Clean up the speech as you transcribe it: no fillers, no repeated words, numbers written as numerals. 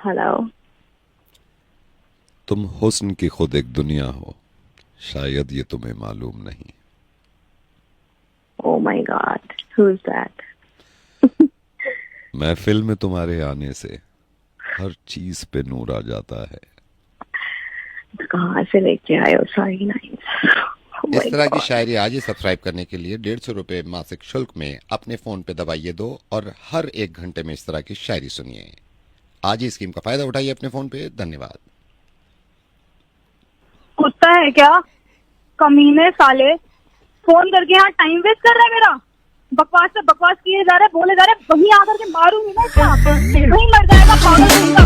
Hello. तुम हुस्न की खुद एक दुनिया हो, शायद ये तुम्हें मालूम नहीं। Oh my God, who's that? महफिल में तुम्हारे आने से हर चीज पे नूर आ जाता है। कहाँ से लेके आए हो सारी लाइन्स? Oh इस my तरह की God. शायरी आज ही सब्सक्राइब करने के लिए 150 रुपए मासिक शुल्क में अपने फोन पे दबाइए दो और हर 1 घंटे में इस तरह की शायरी सुनिए। आज ही स्कीम का फायदा उठाइए अपने फोन पे। धन्यवाद। कुत्ता है क्या? कमीने साले, फोन करके यहाँ टाइम वेस्ट कर रहा है मेरा। बकवास से बकवास किए जा रहे, बोले जा रहे, वहीं आकर के मारूंगी ना इसका, वहीं मर जाएगा पागल कहीं का।